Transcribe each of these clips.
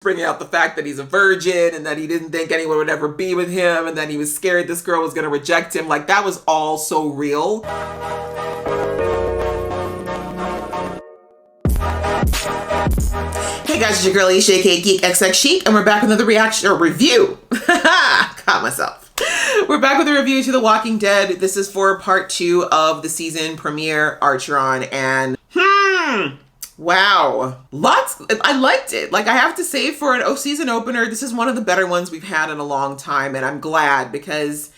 bringing out the fact that he's a virgin and that he didn't think anyone would ever be with him and that he was scared this girl was going to reject him. Like, that was all so real. Hey guys, it's your girl Isha, aka Geek XX Chic, and we're back with another reaction or review. Caught myself. We're back with a review to The Walking Dead. This is for part 2 of the season premiere, Archeron, and wow. I liked it. Like, I have to say, for an season opener, this is one of the better ones we've had in a long time, and I'm glad because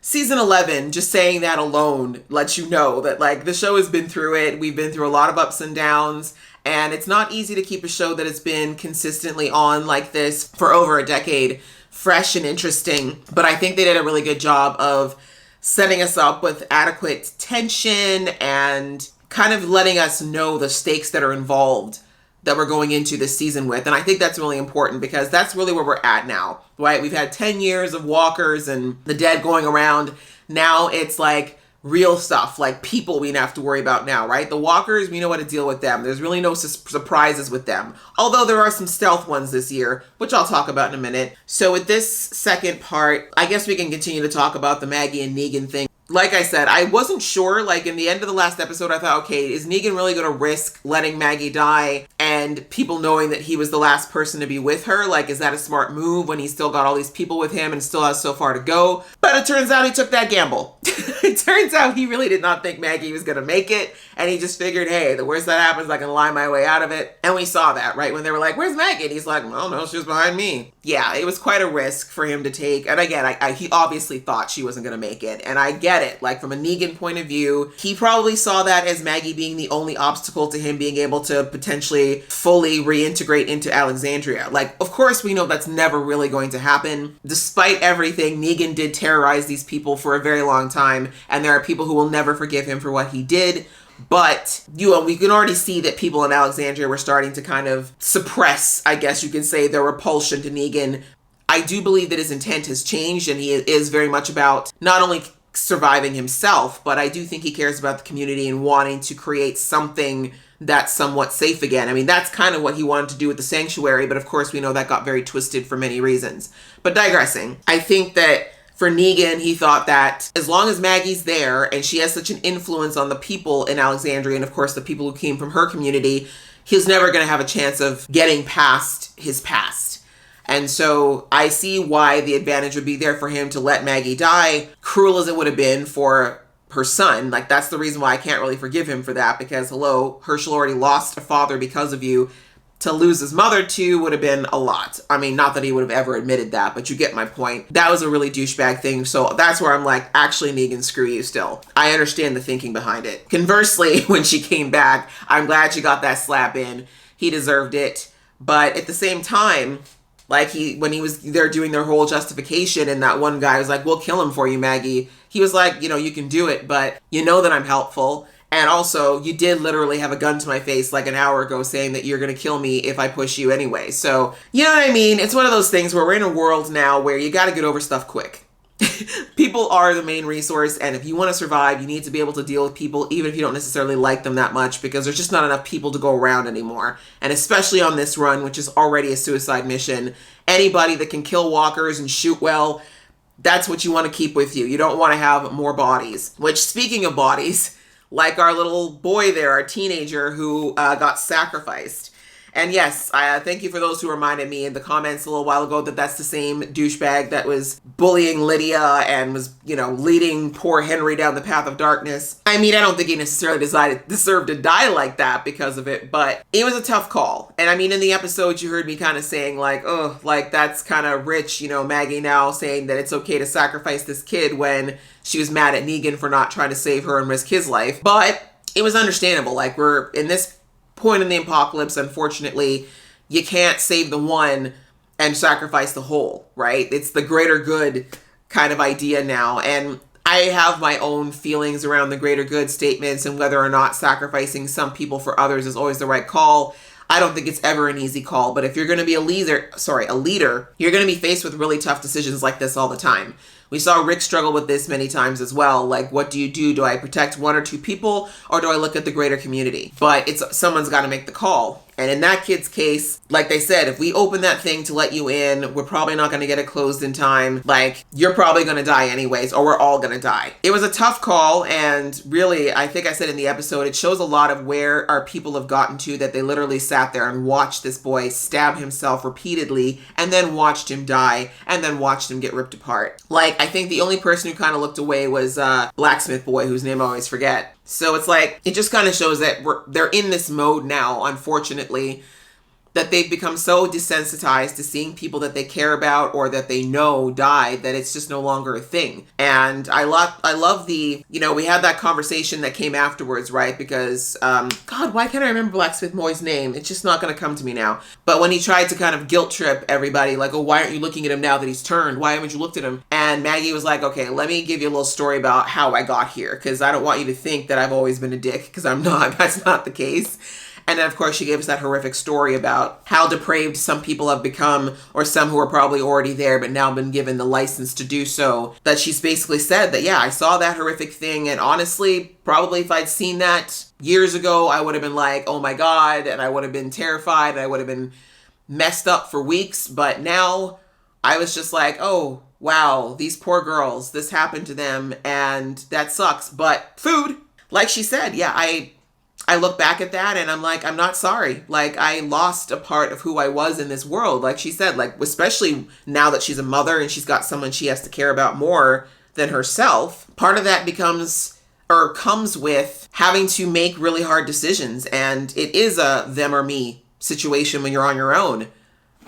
season 11, just saying that alone lets you know that, like, the show has been through it. We've been through a lot of ups and downs, and it's not easy to keep a show that has been consistently on like this for over a decade fresh and interesting. But I think they did a really good job of setting us up with adequate tension and kind of letting us know the stakes that are involved that we're going into this season with. And I think that's really important because that's really where we're at now, right? We've had 10 years of walkers and the dead going around. Now it's like real stuff, like people we have to worry about now, right? The walkers, we know how to deal with them. There's really no surprises with them. Although there are some stealth ones this year, which I'll talk about in a minute. So with this second part, I guess we can continue to talk about the Maggie and Negan thing. Like I said, I wasn't sure, like in the end of the last episode, I thought, okay, is Negan really going to risk letting Maggie die and people knowing that he was the last person to be with her? Like, is that a smart move when he's still got all these people with him and still has so far to go? But it turns out he took that gamble. It turns out he really did not think Maggie was going to make it. And he just figured, hey, the worst that happens, I can lie my way out of it. And we saw that, right? When they were like, where's Maggie? And he's like, oh no, she was behind me. Yeah, it was quite a risk for him to take. And again, he obviously thought she wasn't going to make it. And I get it. Like, from a Negan point of view, he probably saw that as Maggie being the only obstacle to him being able to potentially fully reintegrate into Alexandria. Like, of course, we know that's never really going to happen. Despite everything, Negan did terrorize these people for a very long time. And there are people who will never forgive him for what he did. But we can already see that people in Alexandria were starting to kind of suppress, I guess you can say, their repulsion to Negan. I do believe that his intent has changed, and he is very much about not only surviving himself, but I do think he cares about the community and wanting to create something that's somewhat safe again. I mean, that's kind of what he wanted to do with the sanctuary, but of course we know that got very twisted for many reasons. But digressing, I think that for Negan, he thought that as long as Maggie's there and she has such an influence on the people in Alexandria, and of course the people who came from her community, he's never going to have a chance of getting past his past. And so I see why the advantage would be there for him to let Maggie die, cruel as it would have been for her son. Like, that's the reason why I can't really forgive him for that, because hello, Herschel already lost a father because of you. To lose his mother too would have been a lot. I mean, not that he would have ever admitted that, but you get my point. That was a really douchebag thing. So that's where I'm like, actually, Negan, screw you still. I understand the thinking behind it. Conversely, when she came back, I'm glad she got that slap in. He deserved it. But at the same time, like, when he was there doing their whole justification and that one guy was like, we'll kill him for you, Maggie. He was like, you can do it, but you know that I'm helpful. And also, you did literally have a gun to my face like an hour ago saying that you're going to kill me if I push you anyway. So, you know what I mean? It's one of those things where we're in a world now where you got to get over stuff quick. People are the main resource, and if you want to survive, you need to be able to deal with people even if you don't necessarily like them that much, because there's just not enough people to go around anymore. And especially on this run, which is already a suicide mission, anybody that can kill walkers and shoot well, that's what you want to keep with you. You don't want to have more bodies. Which, speaking of bodies, like our little boy there, our teenager who got sacrificed. And yes, thank you for those who reminded me in the comments a little while ago that that's the same douchebag that was bullying Lydia and was, leading poor Henry down the path of darkness. I mean, I don't think he necessarily deserved to die like that because of it, but it was a tough call. And I mean, in the episode, you heard me kind of saying like, oh, like that's kind of rich, Maggie now saying that it's okay to sacrifice this kid when she was mad at Negan for not trying to save her and risk his life. But it was understandable. Like, we're in this point in the apocalypse, unfortunately, you can't save the one and sacrifice the whole, right? It's the greater good kind of idea now. And I have my own feelings around the greater good statements and whether or not sacrificing some people for others is always the right call. I don't think it's ever an easy call, but if you're going to be a leader, you're going to be faced with really tough decisions like this all the time. We saw Rick struggle with this many times as well. Like, what do you do? Do I protect one or two people, or do I look at the greater community? But someone's got to make the call. And in that kid's case, like they said, if we open that thing to let you in, we're probably not going to get it closed in time. Like, you're probably going to die anyways, or we're all going to die. It was a tough call. And really, I think I said in the episode, it shows a lot of where our people have gotten to, that they literally sat there and watched this boy stab himself repeatedly, and then watched him die, and then watched him get ripped apart. Like, I think the only person who kind of looked away was Blacksmith Boy, whose name I always forget. So it's like, it just kind of shows that they're in this mode now, unfortunately, that they've become so desensitized to seeing people that they care about or that they know die, that it's just no longer a thing. And I love the, we had that conversation that came afterwards, right? Because, God, why can't I remember Blacksmith Boy's name? It's just not going to come to me now. But when he tried to kind of guilt trip everybody, like, oh, why aren't you looking at him now that he's turned? Why haven't you looked at him? And Maggie was like, okay, let me give you a little story about how I got here, because I don't want you to think that I've always been a dick, because I'm not. That's not the case. And then, of course, she gave us that horrific story about how depraved some people have become, or some who are probably already there but now been given the license to do so. That she's basically said that, yeah, I saw that horrific thing, and honestly, probably if I'd seen that years ago, I would have been like, oh my God, and I would have been terrified, and I would have been messed up for weeks. But now I was just like, oh, wow, these poor girls, this happened to them, and that sucks. But food, like she said, yeah, I look back at that and I'm like, I'm not sorry. Like, I lost a part of who I was in this world. Like she said, like, especially now that she's a mother and she's got someone she has to care about more than herself. Part of that comes with having to make really hard decisions. And it is a them or me situation when you're on your own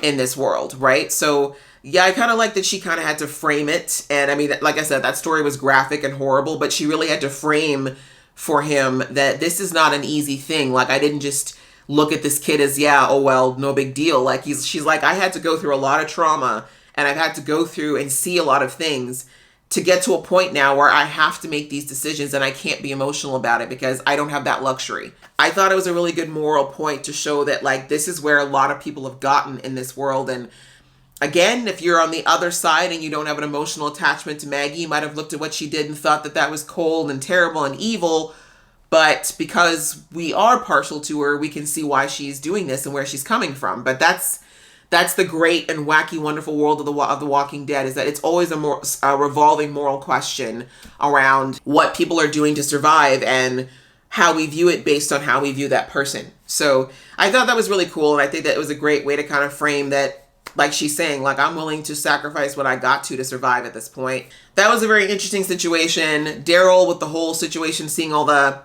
in this world, right? So yeah, I kind of like that she kind of had to frame it. And I mean, like I said, that story was graphic and horrible, but she really had to frame for him that this is not an easy thing. Like, I didn't just look at this kid as, yeah, oh well, no big deal. Like, she's like, I had to go through a lot of trauma, and I've had to go through and see a lot of things to get to a point now where I have to make these decisions, and I can't be emotional about it because I don't have that luxury. I thought it was a really good moral point to show that, like, this is where a lot of people have gotten in this world. And again, if you're on the other side and you don't have an emotional attachment to Maggie, you might have looked at what she did and thought that that was cold and terrible and evil. But because we are partial to her, we can see why she's doing this and where she's coming from. But that's the great and wacky, wonderful world of the Walking Dead, is that it's always a revolving moral question around what people are doing to survive and how we view it based on how we view that person. So I thought that was really cool. And I think that it was a great way to kind of frame that, like she's saying, like, I'm willing to sacrifice what I got to survive at this point. That was a very interesting situation. Daryl, with the whole situation, seeing all the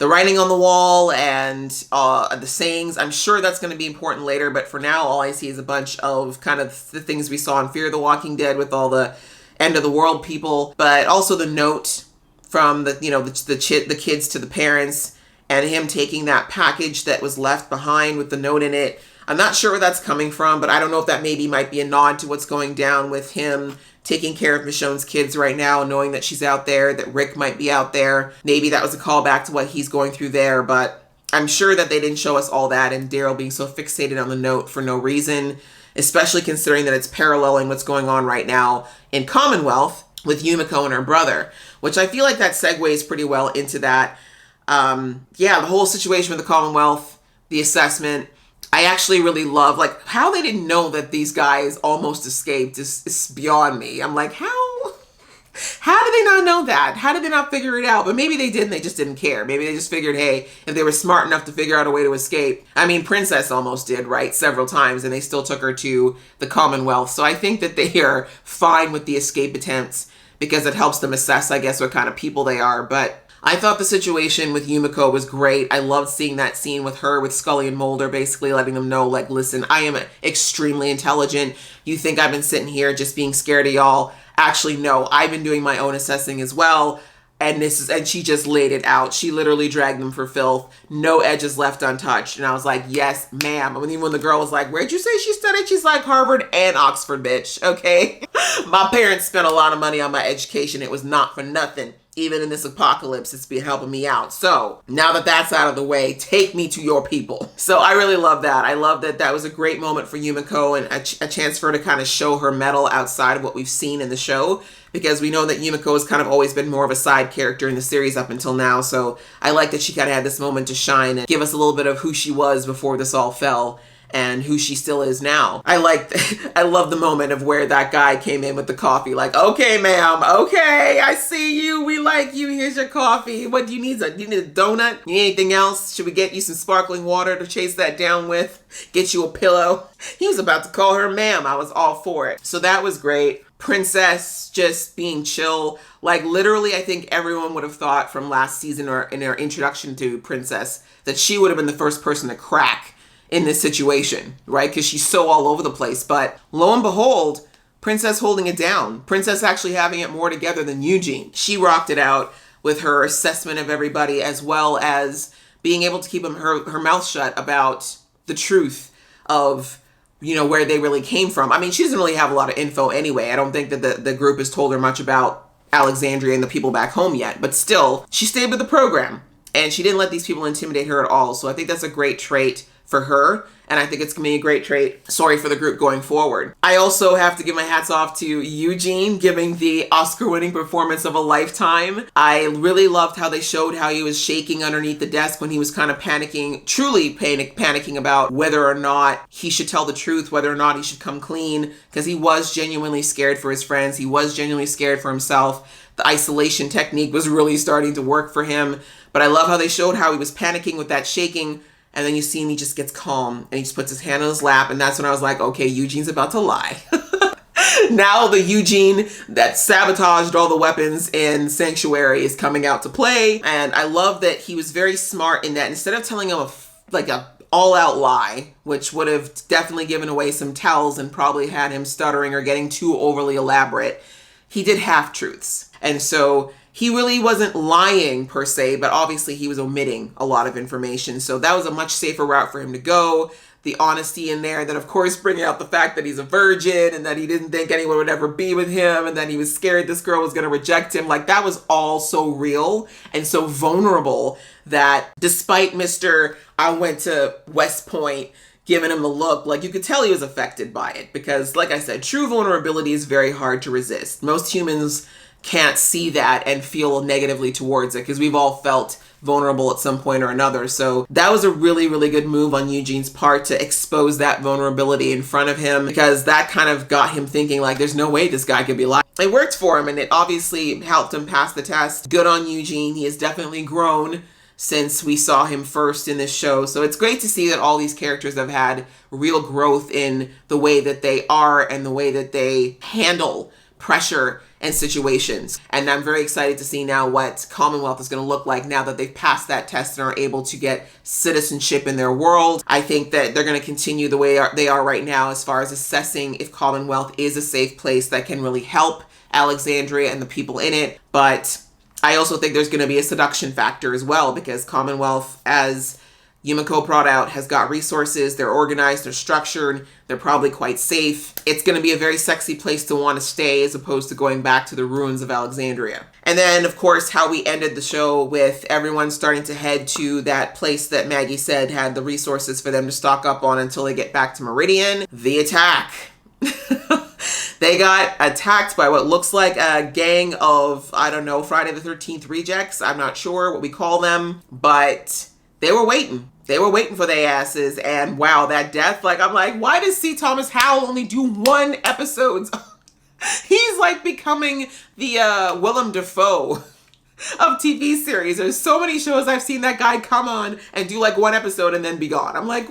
writing on the wall and the sayings. I'm sure that's going to be important later, but for now, all I see is a bunch of kind of the things we saw in Fear the Walking Dead with all the end of the world people, but also the note from the kids to the parents, and him taking that package that was left behind with the note in it. I'm not sure where that's coming from, but I don't know if that maybe might be a nod to what's going down with him taking care of Michonne's kids right now, knowing that she's out there, that Rick might be out there. Maybe that was a callback to what he's going through there, but I'm sure that they didn't show us all that, and Daryl being so fixated on the note for no reason, especially considering that it's paralleling what's going on right now in Commonwealth with Yumiko and her brother, which I feel like that segues pretty well into that. The whole situation with the Commonwealth, the assessment, I actually really love, like, how they didn't know that these guys almost escaped is beyond me. I'm like, how did they not know that? How did they not figure it out? But maybe they did and they just didn't care. Maybe they just figured, hey, if they were smart enough to figure out a way to escape. I mean, Princess almost did, right? Several times, and they still took her to the Commonwealth. So I think that they are fine with the escape attempts because it helps them assess, I guess, what kind of people they are. But I thought the situation with Yumiko was great. I loved seeing that scene with her, with Scully and Mulder, basically letting them know, like, listen, I am extremely intelligent. You think I've been sitting here just being scared of y'all? Actually, no, I've been doing my own assessing as well. And she just laid it out. She literally dragged them for filth. No edges left untouched. And I was like, yes, ma'am. Even when the girl was like, where'd you say she studied? She's like, Harvard and Oxford, bitch. Okay. My parents spent a lot of money on my education. It was not for nothing. even in this apocalypse, it's been helping me out. So now that that's out of the way, take me to your people. So I really love that. I love that that was a great moment for Yumiko and a chance for her to kind of show her mettle outside of what we've seen in the show, because we know that Yumiko has kind of always been more of a side character in the series up until now. So I like that she kind of had this moment to shine and give us a little bit of who she was before this all fell, and who she still is now. I love the moment of where that guy came in with the coffee, like, okay, ma'am, okay, I see you, we like you, here's your coffee. What do you need? You need a donut? You need anything else? Should we get you some sparkling water to chase that down with? Get you a pillow? He was about to call her ma'am. I was all for it. So that was great. Princess just being chill. Like literally, I think everyone would have thought from last season or in our introduction to Princess that she would have been the first person to crack in this situation, right? Because she's so all over the place. But lo and behold, Princess holding it down. Princess actually having it more together than Eugene. She rocked it out with her assessment of everybody, as well as being able to keep her mouth shut about the truth of, you know, where they really came from. I mean, she doesn't really have a lot of info anyway. I don't think that the group has told her much about Alexandria and the people back home yet. But still, she stayed with the program and she didn't let these people intimidate her at all. So I think that's a great trait for her, and I think it's gonna be a great trait, for the group going forward. I also have to give my hats off to Eugene giving the Oscar-winning performance of a lifetime. I really loved how they showed how he was shaking underneath the desk when he was kind of panicking, truly panicking about whether or not he should tell the truth, whether or not he should come clean, because he was genuinely scared for his friends. He was genuinely scared for himself. The isolation technique was really starting to work for him, but I love how they showed how he was panicking with that shaking. And then you see him, he just gets calm and he just puts his hand on his lap. And that's when I was like, okay, Eugene's about to lie. Now the Eugene that sabotaged all the weapons in Sanctuary is coming out to play. And I love that he was very smart in that instead of telling him a all-out lie, which would have definitely given away some tells and probably had him stuttering or getting too overly elaborate, he did half-truths. And so he really wasn't lying per se, but obviously he was omitting a lot of information. So that was a much safer route for him to go. The honesty in there, that of course bringing out the fact that he's a virgin and that he didn't think anyone would ever be with him and that he was scared this girl was going to reject him. Like that was all so real and so vulnerable that despite Mr. I went to West Point giving him the look, like you could tell he was affected by it, because like I said, true vulnerability is very hard to resist. Most humans can't see that and feel negatively towards it, because we've all felt vulnerable at some point or another. So that was a really, really good move on Eugene's part to expose that vulnerability in front of him, because that kind of got him thinking like, there's no way this guy could be lying. It worked for him and it obviously helped him pass the test. Good on Eugene. He has definitely grown since we saw him first in this show. So it's great to see that all these characters have had real growth in the way that they are and the way that they handle pressure and situations. And I'm very excited to see now what Commonwealth is going to look like now that they've passed that test and are able to get citizenship in their world. I think that they're going to continue the way they are right now as far as assessing if Commonwealth is a safe place that can really help Alexandria and the people in it. But I also think there's going to be a seduction factor as well, because Commonwealth, as Yumiko brought out, has got resources, they're organized, they're structured, they're probably quite safe. It's going to be a very sexy place to want to stay as opposed to going back to the ruins of Alexandria. And then, of course, how we ended the show with everyone starting to head to that place that Maggie said had the resources for them to stock up on until they get back to Meridian. The attack. They got attacked by what looks like a gang of, I don't know, Friday the 13th rejects. I'm not sure what we call them, but they were waiting. They were waiting for their asses, and wow, that death, like, I'm like, why does C. Thomas Howell only do one episode? He's like becoming the Willem Dafoe of TV series. There's so many shows I've seen that guy come on and do like one episode and then be gone. I'm like,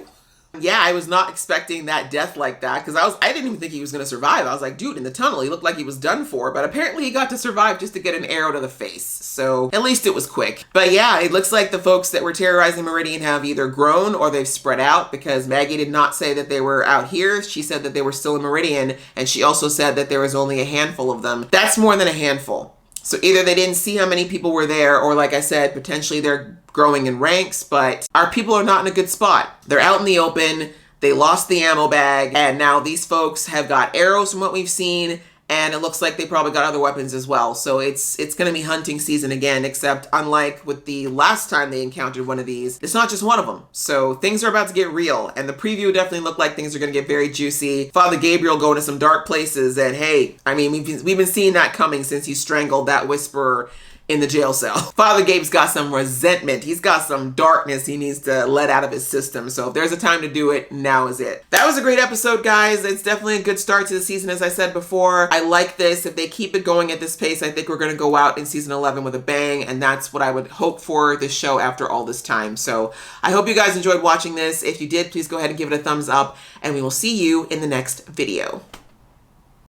yeah, I was not expecting that death like that, because I didn't even think he was going to survive. I was like, dude, in the tunnel, he looked like he was done for, but apparently he got to survive just to get an arrow to the face. So at least it was quick. But yeah, it looks like the folks that were terrorizing Meridian have either grown or they've spread out, because Maggie did not say that they were out here. She said that they were still in Meridian, and she also said that there was only a handful of them. That's more than a handful. So either they didn't see how many people were there, or like I said, potentially they're growing in ranks, but our people are not in a good spot. They're out in the open, they lost the ammo bag, and now these folks have got arrows from what we've seen, And it looks like they probably got other weapons as well. So it's going to be hunting season again, except unlike with the last time they encountered one of these, it's not just one of them. So things are about to get real. And the preview definitely looked like things are going to get very juicy. Father Gabriel going to some dark places. And hey, I mean, we've been seeing that coming since he strangled that whisperer in the jail cell. Father Gabe's got some resentment. He's got some darkness he needs to let out of his system. So if there's a time to do it, now is it. That was a great episode, guys. It's definitely a good start to the season, as I said before. I like this. If they keep it going at this pace, I think we're going to go out in season 11 with a bang, and that's what I would hope for this show after all this time. So I hope you guys enjoyed watching this. If you did, please go ahead and give it a thumbs up, and we will see you in the next video.